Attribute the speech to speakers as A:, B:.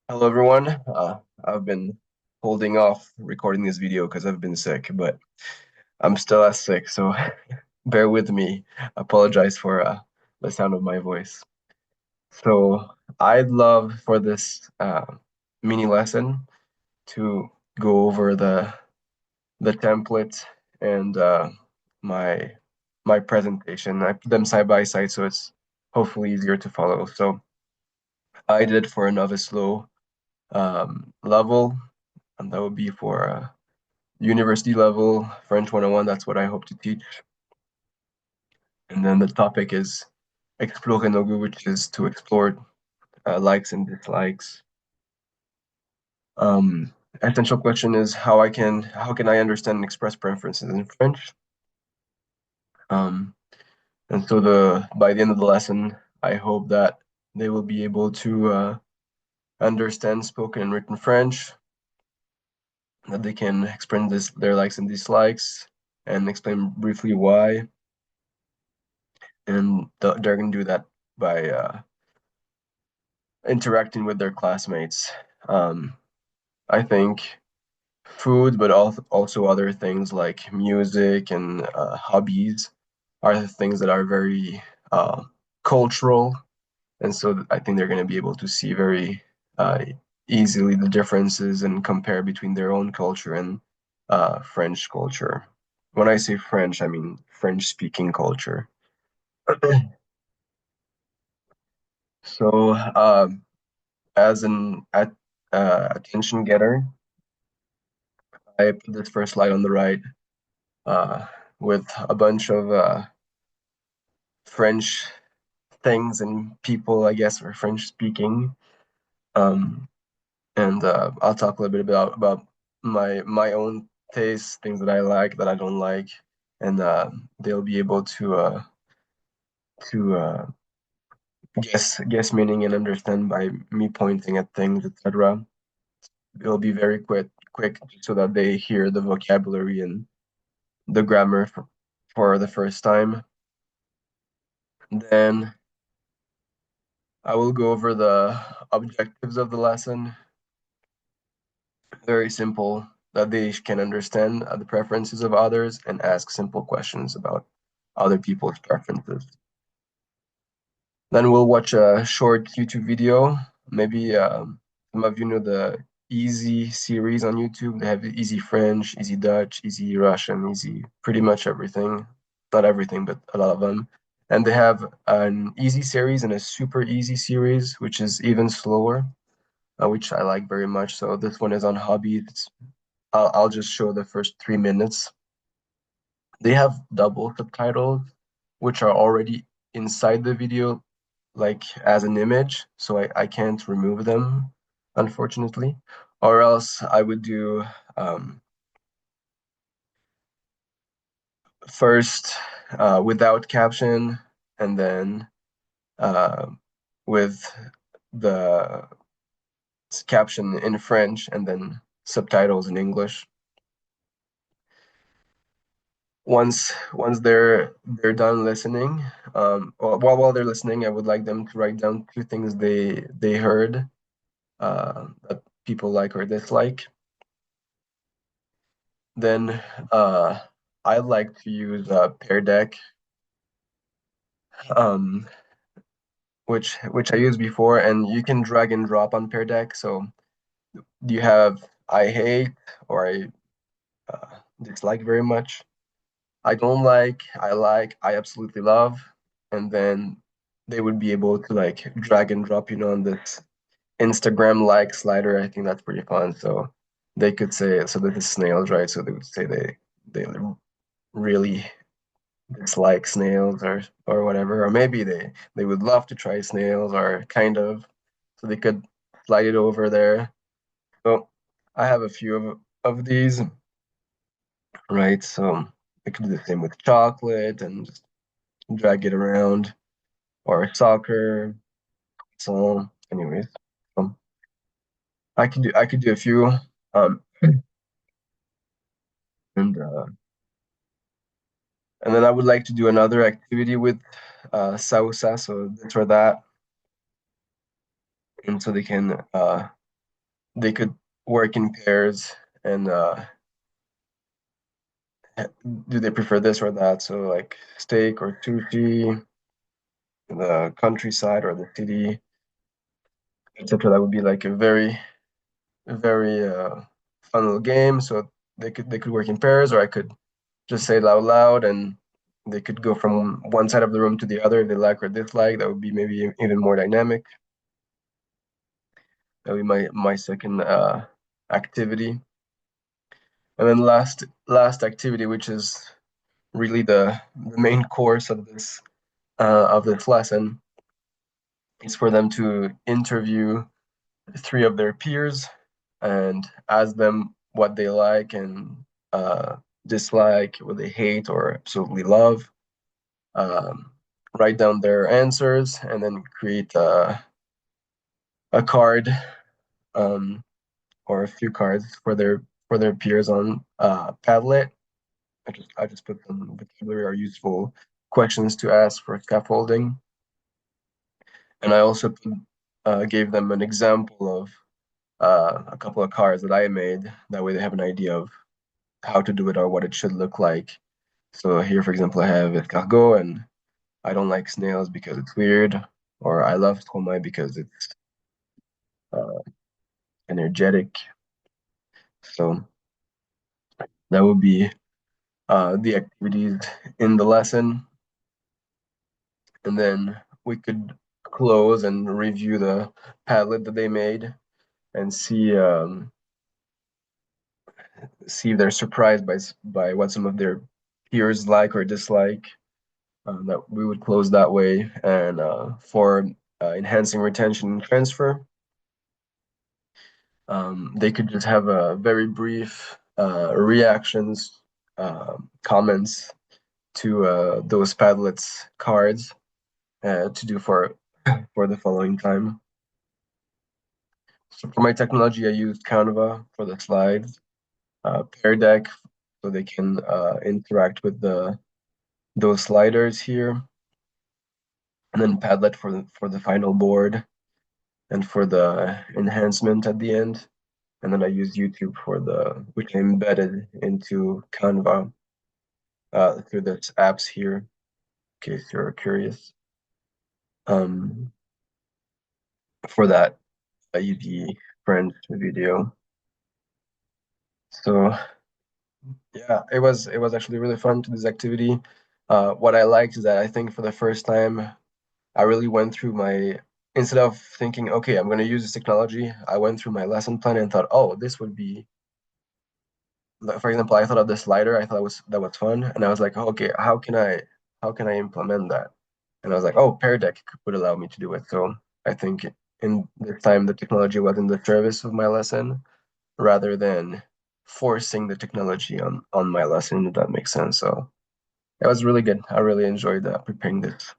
A: Hello everyone. I've been holding off recording this video because I've been sick, but I'm still as sick, so bear with me. Apologize for the sound of my voice. So I'd love for this mini lesson to go over the template and my my presentation. I put them side by side so it's hopefully easier to follow. So I did for a novice low level, and that would be for university level French 101. That's what I hope to teach. And then the topic is explorer nos goûts, which is to explore likes and dislikes. Essential question is how can I understand and express preferences in French? Um, and so by the end of the lesson, I hope that they will be able to understand spoken and written French, that they can express their likes and dislikes, and explain briefly why. And they're going to do that by interacting with their classmates. Um, I think food, but also other things like music and hobbies are the things that are very cultural. And so I think they're going to be able to see very easily the differences and compare between their own culture and French culture. When I say French, I mean French speaking culture. So, as an attention getter, I put this first slide on the right uh, with a bunch of French things and people, I guess, are French speaking. Um, and I'll talk a little bit about my own tastes, things that I like, that I don't like, and they'll be able to guess meaning and understand by me pointing at things, etc. It'll be very quick so that they hear the vocabulary and the grammar for the first time. Then I will go over the objectives of the lesson. Very simple, that they can understand the preferences of others and ask simple questions about other people's preferences. Then we'll watch a short YouTube video. Maybe some of you know the Easy series on YouTube. They have Easy French, Easy Dutch, Easy Russian, Easy pretty much everything. Not everything, but a lot of them. And they have an easy series and a super easy series, which is even slower, which I like very much. So this one is on hobbies. I'll just show the first 3 minutes. They have double subtitles, which are already inside the video, like as an image, so I can't remove them, unfortunately. Or else I would do first without caption, and then uh, with the caption in French, and then subtitles in English. Once they're done listening, while they're listening, I would like them to write down two things they heard that people like or dislike. Then I like to use Pear Deck, um, which I used before, and you can drag and drop on Pear Deck. So you have I hate or I dislike very much. I don't like, I like, I absolutely love, and then they would be able to like drag and drop, on this Instagram like slider. I think that's pretty fun. So they could say, so this is snails, right? So they would say they really dislike snails or whatever, or maybe they would love to try snails or kind of, so they could slide it over there. So I have a few of these, right? So I could do the same with chocolate and just drag it around, or soccer. So anyways, um, I could do a few, um, and and then I would like to do another activity with Sausa, so this or that, and so they can they could work in pairs and do they prefer this or that? So like steak or sushi, the countryside or the city, etc. That would be like a very fun little game. So they could work in pairs, or I could just say it out loud, and they could go from one side of the room to the other if they like or dislike. That would be maybe even more dynamic. That would be my second activity. And then last activity, which is really the main course of this lesson, is for them to interview three of their peers and ask them what they like and dislike, what they hate or absolutely love. Um, Write down their answers and then create a card, um, or a few cards for their peers on Padlet. I just put some vocabulary or useful questions to ask for scaffolding, and I also gave them an example of a couple of cards that I made. That way, they have an idea of how to do it or what it should look like. So here, for example, I have escargot, and I don't like snails because it's weird, or I love tromai because it's uh, energetic. So that would be the activities in the lesson, and then we could close and review the Padlet that they made and see if they're surprised by what some of their peers like or dislike. That we would close that way, and for enhancing retention and transfer, they could just have a very brief reactions, comments to those Padlet's cards to do for the following time. So for my technology, I used Canva for the slides, Pear Deck so they can interact with the those sliders here, and then Padlet for the final board and for the enhancement at the end. And then I used YouTube for which I embedded into Canva through the apps here, in case you're curious. Um, for that UD friend video. So yeah, it was actually really fun to this activity. What I liked is that I think for the first time I really went through my instead of thinking, okay, I'm going to use this technology, I went through my lesson plan and thought, oh, this would be, for example, I thought of the slider, I thought that was fun, and I was like, oh, okay, how can I implement that? And I was like, oh, Pear Deck would allow me to do it. So I think in this time the technology was in the service of my lesson rather than forcing the technology on my lesson, if that makes sense. So it was really good. I really enjoyed preparing this.